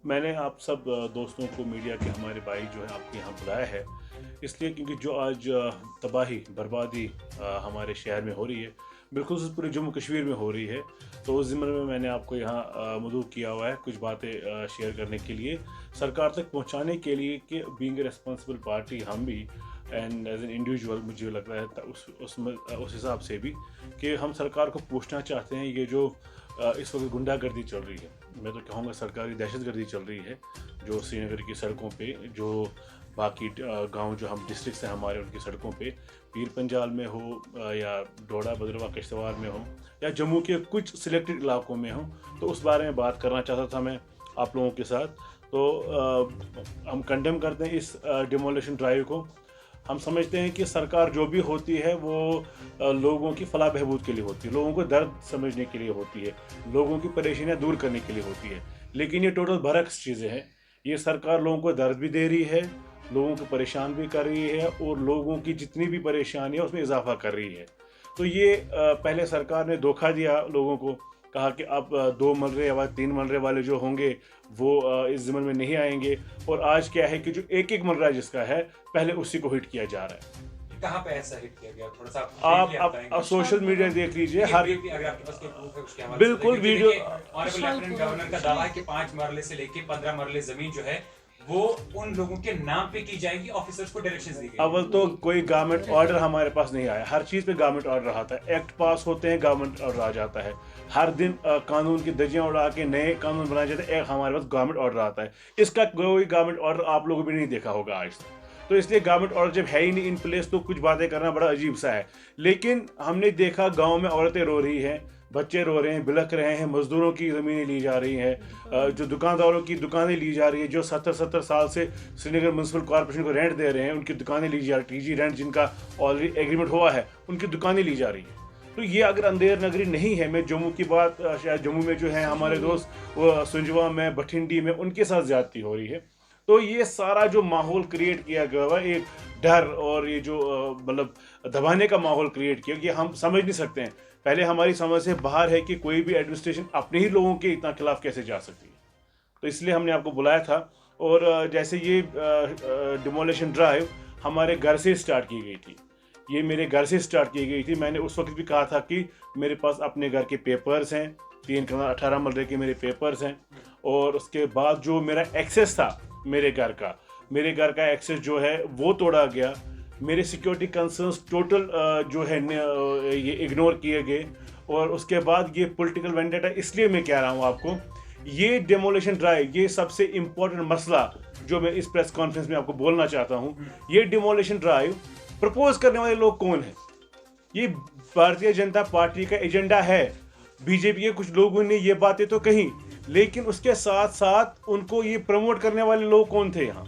मैंने आप सब दोस्तों को, मीडिया के हमारे भाई जो है आपके यहाँ बुलाया है, इसलिए क्योंकि जो आज तबाही बर्बादी हमारे शहर में हो रही है, बिलखुसूस पूरे जम्मू कश्मीर में हो रही है। तो उस ज़िम्मे में मैंने आपको यहाँ मदऊ किया हुआ है कुछ बातें शेयर करने के लिए, सरकार तक पहुँचाने के लिए कि बीइंग ए रिस्पॉन्सिबल पार्टी हम भी एंड एज एन इंडिविजुअल मुझे लग रहा है उस हिसाब से भी कि हम सरकार को पूछना चाहते हैं, ये जो इस वक्त गुंडागर्दी चल रही है, मैं तो कहूँगा सरकारी दहशतगर्दी चल रही है, जो श्रीनगर की सड़कों पे, जो बाकी गांव जो हम डिस्ट्रिक्ट्स हैं हमारे, उनकी सड़कों पे, पीर पंजाल में हो या डोडा भद्रवाह किश्तवाड़ में हो या जम्मू के कुछ सिलेक्टेड इलाकों में हो, तो उस बारे में बात करना चाहता था मैं आप लोगों के साथ। तो हम कंडेम करते हैं इस डिमोलिशन ड्राइव को। हम समझते हैं कि सरकार जो भी होती है वो लोगों की फलाह बहबूद के लिए होती है, लोगों को दर्द समझने के लिए होती है, लोगों की परेशानियां दूर करने के लिए होती है। लेकिन ये टोटल बरअक्स चीज़ें हैं। ये सरकार लोगों को दर्द भी दे रही है, लोगों को परेशान भी कर रही है और लोगों की जितनी भी परेशानी है उसमें इजाफा कर रही है। तो ये पहले सरकार ने धोखा दिया लोगों को, कहा कि अब 2 मरले या 3 मरले वाले जो होंगे वो इस ज़िम्मे में नहीं आएंगे, और आज क्या है कि जो एक एक मरला जिसका है पहले उसी को हिट किया जा रहा है। कहाँ पे ऐसा हिट किया गया, थोड़ा सा आप सोशल मीडिया देख लीजिए, हर अगर आपके पास कोई प्रूफ है उसके हवाले से बिल्कुल देखिए, वीडियो ऑनरेबल लेफ्टिनेंट गवर्नर का दावा है कि 5 मरले से लेके 15 मरले जमीन जो है वो उन लोगों के नाम पे की जाएगी, ऑफिसर्स को डायरेक्शंस दी गई। अव्वल तो कोई गवर्नमेंट ऑर्डर हमारे पास नहीं आया, हर चीज़ पे गवर्नमेंट ऑर्डर आता है, एक्ट पास होते हैं गवर्नमेंट ऑर्डर आ जाता है, हर दिन कानून की धज्जियां उड़ा के नए कानून बनाए जाते हैं, एक हमारे पास गवर्नमेंट ऑर्डर आता है। इसका कोई गवर्नमेंट ऑर्डर आप लोगों भी नहीं देखा होगा आज तक। तो इसलिए गवर्नमेंट ऑर्डर जब है ही नहीं इन प्लेस तो कुछ बातें करना बड़ा अजीब सा है। लेकिन हमने देखा गाँव में औरतें रो रही हैं, बच्चे रो रहे हैं, बिलख रहे हैं, मजदूरों की ज़मीनें ली जा रही हैं, जो दुकानदारों की दुकानें ली जा रही है, जो 70-70 साल से श्रीनगर म्यूनसिपल कॉर्पोरेशन को रेंट दे रहे हैं, उनकी दुकानें ली जा रही, टीजी रेंट जिनका ऑलरेडी एग्रीमेंट हुआ है उनकी दुकानें ली जा रही है। तो ये अगर अंधेर नगरी नहीं है, मैं जम्मू की बात, शायद जम्मू में जो है हमारे दोस्त वो सुंजवा में, बठिंडी में, उनके साथ ज़्यादती हो रही है। तो ये सारा जो माहौल क्रिएट किया गया हुआ, एक डर और ये जो मतलब दबाने का माहौल क्रिएट किया, ये हम समझ नहीं सकते हैं। पहले हमारी समझ से बाहर है कि कोई भी एडमिनिस्ट्रेशन अपने ही लोगों के इतना खिलाफ कैसे जा सकती है। तो इसलिए हमने आपको बुलाया था। और जैसे ये डिमोलिशन ड्राइव हमारे घर से स्टार्ट की गई थी, ये मेरे घर से स्टार्ट की गई थी। मैंने उस वक्त भी कहा था कि मेरे पास अपने घर के पेपर्स हैं, 3 कनाल 18 मरले के मेरे पेपर्स हैं, और उसके बाद जो मेरा एक्सेस था मेरे घर का एक्सेस जो है वो तोड़ा गया। मेरे सिक्योरिटी कंसर्न्स टोटल जो है ये इग्नोर किए गए। और उसके बाद ये पॉलिटिकल वेंडेटा, इसलिए मैं कह रहा हूँ आपको, ये डेमोलिशन ड्राइव, ये सबसे इम्पोर्टेंट मसला जो मैं इस प्रेस कॉन्फ्रेंस में आपको बोलना चाहता हूँ। ये डेमोलिशन ड्राइव प्रपोज करने वाले लोग कौन हैं? ये भारतीय जनता पार्टी का एजेंडा है। बीजेपी के कुछ लोगों ने ये बातें तो कही, लेकिन उसके साथ साथ उनको ये प्रमोट करने वाले लोग कौन थे यहाँ?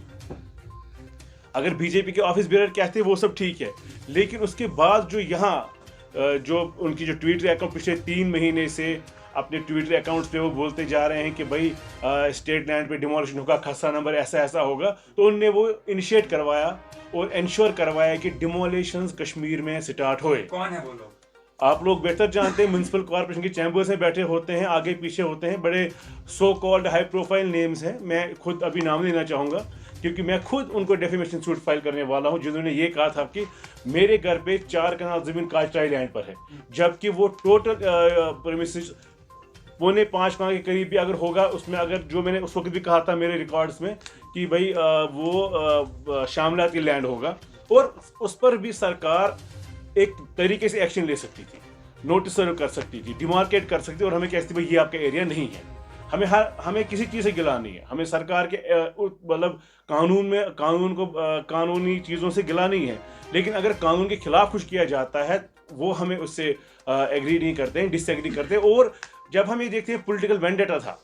अगर बीजेपी के ऑफिस बेरर कहते वो सब ठीक है, लेकिन उसके बाद जो यहाँ जो उनकी जो ट्विटर अकाउंट पिछले 3 महीने से अपने ट्विटर अकाउंट्स पे वो बोलते जा रहे हैं कि भाई स्टेट लैंड पे डिमोलिशन होगा, खस्ता नंबर ऐसा ऐसा होगा, तो उनने वो इनिशिएट करवाया और इंश्योर करवाया कि डिमोलिशंस कश्मीर में स्टार्ट होए। कौन है वो लोग? आप लोग बेहतर जानते हैं, म्यूनसिपल कॉर्पोरेशन की चैम्बर्स में बैठे होते हैं, आगे पीछे होते हैं, बड़े so called high profile names हैं। मैं खुद अभी नाम लेना चाहूँगा क्योंकि मैं खुद उनको डेफेमेशन सूट फाइल करने वाला हूं, जिन्होंने ये कहा था कि मेरे घर पे 4 कनाल ज़मीन काचराई लैंड पर है, जबकि वो टोटल प्रीमिसेस 4.5 कनाल के करीब भी अगर होगा, उसमें अगर जो मैंने उस वक्त भी कहा था मेरे रिकॉर्ड्स में कि भाई वो शामलात की लैंड होगा, और उस पर भी सरकार एक तरीके से एक्शन ले सकती थी, नोटिस सर्व कर सकती थी, डिमार्केट कर सकती थी, और हमें कहती थी भाई ये आपका एरिया नहीं है। हमें किसी चीज़ से गिला नहीं है, हमें सरकार के मतलब कानून को कानूनी चीज़ों से गिला नहीं है, लेकिन अगर कानून के खिलाफ कुछ किया जाता है वो हमें उससे एग्री नहीं करते हैं, डिसएग्री करते हैं। और जब हम ये देखते हैं पॉलिटिकल वेंडेटा था,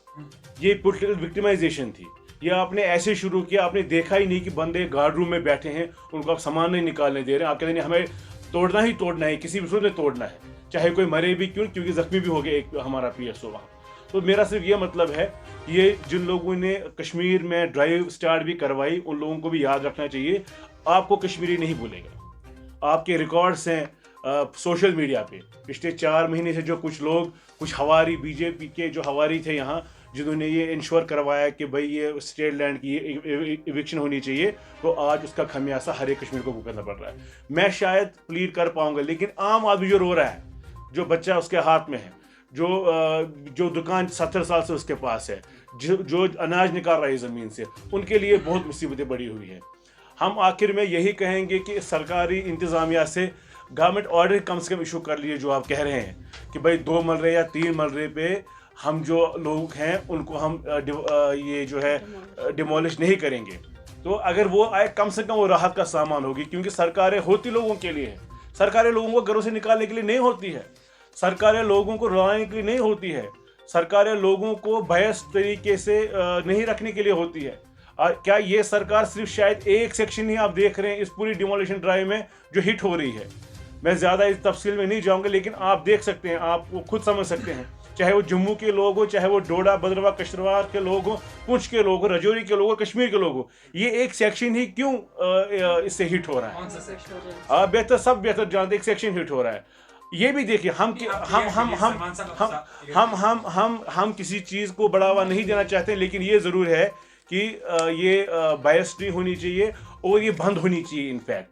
ये पॉलिटिकल विक्टिमाइजेशन थी, ये आपने ऐसे शुरू किया, आपने देखा ही नहीं कि बंदे गार्ड रूम में बैठे हैं, उनको आप सामान नहीं निकालने दे रहे हैं, आप कहते हैं हमें तोड़ना ही तोड़ना है, किसी भी सूरत में तोड़ना है, चाहे कोई मरे भी क्यों, क्योंकि जख्मी भी हो गया एक हमारा पीएसओ वहाँ। तो मेरा सिर्फ ये मतलब है, ये जिन लोगों ने कश्मीर में ड्राइव स्टार्ट भी करवाई उन लोगों को भी याद रखना चाहिए, आपको कश्मीरी नहीं भूलेगा। आपके रिकॉर्ड्स हैं सोशल मीडिया पे, पिछले 4 महीने से जो कुछ लोग, कुछ हवारी बीजेपी के जो हवारी थे यहाँ, जिन्होंने ये इंश्योर करवाया कि भाई ये स्टेट लैंड की इविक्शन होनी चाहिए, तो आज उसका खमियाजा हर एक कश्मीर को भुगतना पड़ रहा है। मैं शायद प्लीड कर पाऊंगा, लेकिन आम आदमी जो रो रहा है, जो बच्चा उसके हाथ में है, जो दुकान 70 साल से उसके पास है, जो अनाज निकाल रहा है ज़मीन से, उनके लिए बहुत मुसीबतें बड़ी हुई हैं। हम आखिर में यही कहेंगे कि सरकारी इंतज़ामिया से गवर्नमेंट ऑर्डर कम से कम इशू कर लिए, जो आप कह रहे हैं कि भाई 2 मरले या 3 मरले पे हम जो लोग हैं उनको हम ये जो है डिमोलिश नहीं करेंगे। तो अगर वो आए, कम से कम वो राहत का सामान होगी, क्योंकि सरकारें होती लोगों के लिए हैं। सरकारें लोगों को घरों से निकालने के लिए नहीं होती है, सरकारें लोगों को रुलाने के लिए नहीं होती है, सरकारें लोगों को बायस तरीके से नहीं रखने के लिए होती है। क्या ये सरकार सिर्फ शायद एक सेक्शन ही आप देख रहे हैं इस पूरी डिमोलिशन ड्राइव में जो हिट हो रही है? मैं ज़्यादा इस तफसील में नहीं जाऊंगा, लेकिन आप देख सकते हैं, आप वो खुद समझ सकते हैं, चाहे वो जम्मू के लोग हो, चाहे वो डोडा भद्रवाह कश्तवाड़ के लोग हो, पुंछ के लोग हो, रजौरी के लोग हो, कश्मीर के लोग हो, ये एक सेक्शन ही क्यों इससे हिट हो रहा है? आप बेहतर, सब बेहतर जानते, एक सेक्शन हिट हो रहा है। ये भी देखिए, हम किसी चीज़ को बढ़ावा नहीं देना चाहते, लेकिन ये ज़रूर है कि ये बायस नहीं होनी चाहिए और ये बंद होनी चाहिए। इनफैक्ट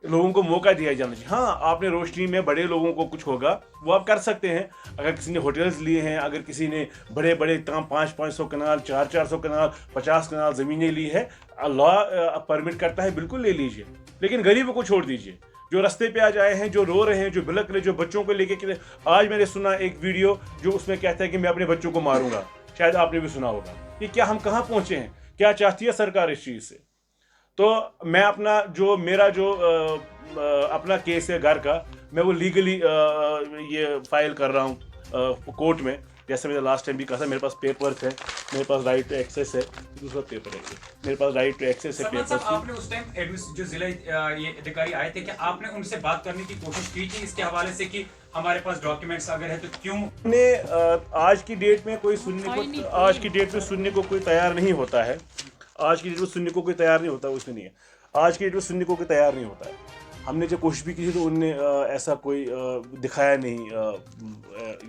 लोगों को मौका दिया जाना चाहिए। हाँ, आपने रोशनी में बड़े लोगों को कुछ होगा वो आप कर सकते हैं, अगर किसी ने होटल्स लिए हैं, अगर किसी ने बड़े बड़े 500-500 कनाल, 400 कनाल, 50 कनाल ज़मीनें ली है, अल्लाह परमिट करता है, बिल्कुल ले लीजिए, लेकिन गरीबों को छोड़ दीजिए। जो रास्ते पे आज आए हैं, जो रो रहे हैं, जो बिलक रहे, जो बच्चों को लेके, आज मैंने सुना एक वीडियो जो उसमें कहता है कि मैं अपने बच्चों को मारूंगा, शायद आपने भी सुना होगा। ये क्या, हम कहाँ पहुँचे हैं? क्या चाहती है सरकार इस चीज़ से? तो मैं अपना मेरा अपना केस है घर का, मैं वो लीगली ये फाइल कर रहा हूँ कोर्ट में। जैसे मैंने लास्ट टाइम भी कहा था, मेरे पास पेपर है, मेरे पास राइट टू एक्सेस है, दूसरा पेपर है, मेरे पास राइट टू एक्सेस है पेपर। आपने उस टाइम जो जिला ये अधिकारी आए थे, क्या आपने उनसे बात करने की कोशिश की थी इसके हवाले से कि हमारे पास डॉक्यूमेंट्स अगर है तो क्यों? आज की डेट में कोई सुनने को कोई तैयार नहीं होता है। आज की डेट में सुनने को कोई तैयार नहीं होता, उसमें नहीं है। आज की डेट में सुनने को कोई तैयार नहीं होता है। हमने जब कोशिश भी की थी तो उनने ऐसा कोई दिखाया नहीं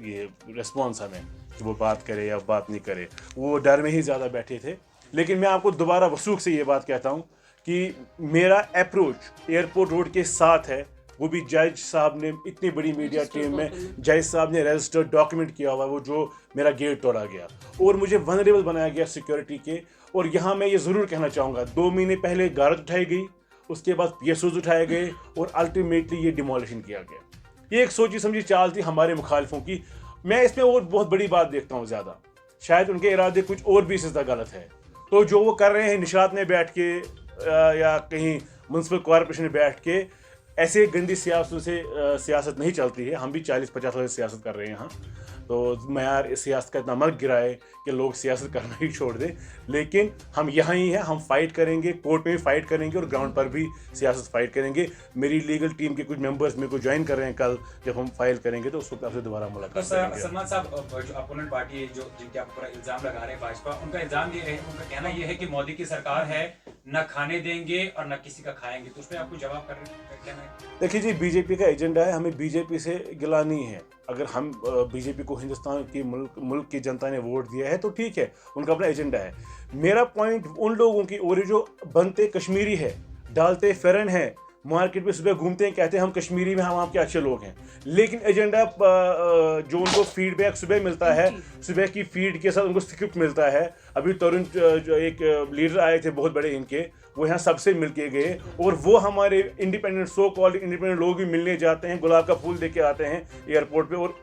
ये रिस्पॉन्स हमें कि वो बात करे या बात नहीं करे, वो डर में ही ज़्यादा बैठे थे। लेकिन मैं आपको दोबारा वसूख से ये बात कहता हूँ कि मेरा अप्रोच एयरपोर्ट रोड के साथ है, वो भी जज साहब ने, इतनी बड़ी मीडिया टीम में जज साहब ने रजिस्टर्ड डॉक्यूमेंट किया हुआ, वो जो मेरा गेट तोड़ा गया और मुझे वनरेबल बनाया गया सिक्योरिटी के। और यहाँ मैं ये ज़रूर कहना चाहूँगा, 2 महीने पहले गारत उठाई गई, उसके बाद PSOs उठाए गए और अल्टीमेटली ये डिमोलिशन किया गया। ये एक सोची समझी चाल थी हमारे मुखालिफों की। मैं इसमें और बहुत बड़ी बात देखता हूँ ज़्यादा, शायद उनके इरादे कुछ और भी इससे गलत है। तो जो वो कर रहे हैं निशात में बैठ के या कहीं म्युनिसिपल कॉरपोरेशन में बैठ के, ऐसे गंदी सियासतों से सियासत नहीं चलती है। हम भी 40-50 साल सियासत कर रहे हैं यहाँ, तो मैं यार इस सियासत का इतना मत गिराए कि लोग सियासत करना ही छोड़ दें। लेकिन हम यहाँ ही हैं, हम फाइट करेंगे, कोर्ट में भी फाइट करेंगे और ग्राउंड पर भी सियासत फाइट करेंगे। मेरी लीगल टीम के कुछ मेंबर्स मेरे को ज्वाइन कर रहे हैं कल, जब हम फाइल करेंगे तो उस वक्त आपसे दोबारा मुलाकात करेंगे। सलमान साहब, जो अपोनेंट पार्टी जो जिनके आप ऊपर इल्जाम लगा रहे हैं भाजपा, उनका इल्जाम ये है, उनका कहना ये है कि मोदी की सरकार है, न खाने देंगे और न किसी का खाएंगे। तो उसमें आपको जवाब कहना है? देखिए जी, बीजेपी का एजेंडा है, हमें बीजेपी से गिला नहीं है। अगर हम बीजेपी को हिंदुस्तान की मुल्क की जनता ने वोट दिया है तो ठीक है, उनका अपना एजेंडा है। मेरा पॉइंट उन लोगों की, और जो बनते कश्मीरी है, डालते फेरन है, मार्केट में सुबह घूमते हैं, कहते हैं हम कश्मीरी में, हम आपके अच्छे लोग हैं, लेकिन एजेंडा जो उनको फीडबैक सुबह मिलता है, सुबह की फीड के साथ उनको स्क्रिप्ट मिलता है। अभी तरुण जो एक लीडर आए थे बहुत बड़े इनके, वो यहाँ सबसे मिल के गए और वो हमारे इंडिपेंडेंट, सो कॉल्ड इंडिपेंडेंट लोग भी मिलने जाते हैं, गुलाब का फूल दे के आते हैं एयरपोर्ट पे, और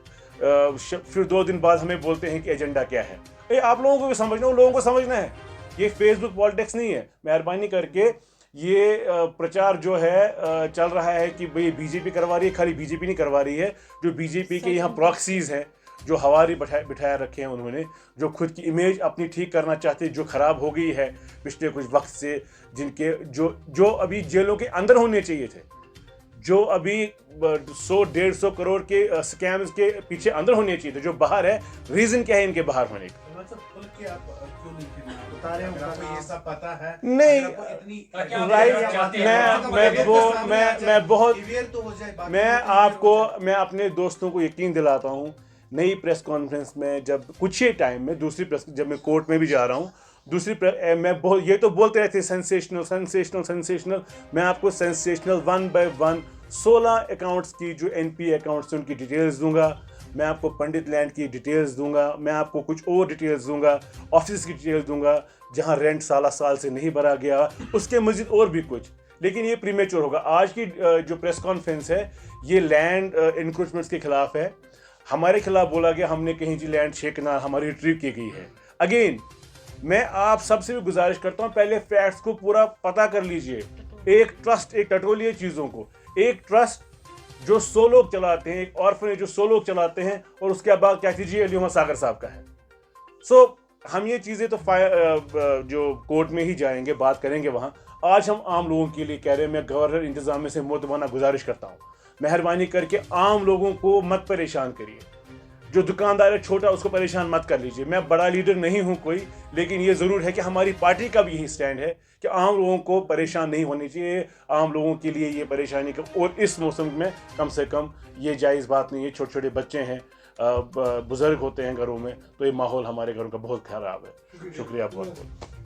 फिर 2 दिन बाद हमें बोलते हैं कि एजेंडा क्या है। आप लोगों को भी समझना, उन लोगों को समझना है, ये फेसबुक पॉलिटिक्स नहीं है। मेहरबानी करके ये प्रचार जो है चल रहा है कि भाई बीजेपी करवा रही है, खाली बीजेपी नहीं करवा रही है, जो बीजेपी के यहाँ प्रॉक्सीज हैं, जो हवारी बिठाया रखे हैं उन्होंने, जो खुद की इमेज अपनी ठीक करना चाहते हैं, जो ख़राब हो गई है पिछले कुछ वक्त से, जिनके जो अभी जेलों के अंदर होने चाहिए थे, जो अभी 100-150 करोड़ के स्कैम्स के पीछे अंदर होने चाहिए थे, जो बाहर है। रीज़न क्या है इनके बाहर होने का? ये सब पता है नहीं, राइट। मैं अपने दोस्तों को यकीन दिलाता हूँ नई प्रेस कॉन्फ्रेंस में जब कुछ ही टाइम में दूसरी प्रेस, जब मैं कोर्ट में भी जा रहा हूँ, मैं बहुत ये तो बोलते रहते सेंसेशनल सेंसेशनल सेंसेशनल, मैं आपको सेंसेशनल 1 बाय 1 16 अकाउंट्स की जो NP अकाउंट्स हैं उनकी डिटेल्स दूंगा, मैं आपको पंडित लैंड की डिटेल्स दूंगा, मैं आपको कुछ और डिटेल्स दूंगा, ऑफिस की डिटेल्स दूंगा जहां रेंट साल से नहीं भरा गया, उसके मजीद और भी कुछ। लेकिन ये प्रीमेच्योर होगा। आज की जो प्रेस कॉन्फ्रेंस है ये लैंड इंक्रोचमेंट्स के खिलाफ है। हमारे खिलाफ बोला गया हमने कहीं जी लैंड 6 कनाल हमारी रिट्रीव की गई है। अगेन मैं आप सबसे भी गुजारिश करता हूं, पहले फैक्ट्स को पूरा पता कर लीजिए। एक ट्रस्ट, एक टटोलिए चीज़ों को, एक ट्रस्ट जो 100 लोग चलाते हैं, एक ऑर्फनेज जो 100 लोग चलाते हैं, और उसके बाद क्या कीजिए अली उमर सागर साहब का है। सो हम ये चीज़ें तो जो कोर्ट में ही जाएंगे, बात करेंगे वहाँ। आज हम आम लोगों के लिए कह रहे हैं, मैं गवर्नर इंतजाम से मोतबाना गुजारिश करता हूँ, मेहरबानी करके आम लोगों को मत परेशान करिए। जो दुकानदार है छोटा, उसको परेशान मत कर लीजिए। मैं बड़ा लीडर नहीं हूँ कोई, लेकिन ये ज़रूर है कि हमारी पार्टी का भी यही स्टैंड है कि आम लोगों को परेशान नहीं होनी चाहिए। आम लोगों के लिए ये परेशानी का, और इस मौसम में कम से कम ये जायज़ बात नहीं है। छोटे छोटे बच्चे हैं, बुज़ुर्ग होते हैं घरों में, तो ये माहौल हमारे घरों का बहुत ख़राब है। शुक्रिया बहुत बहुत।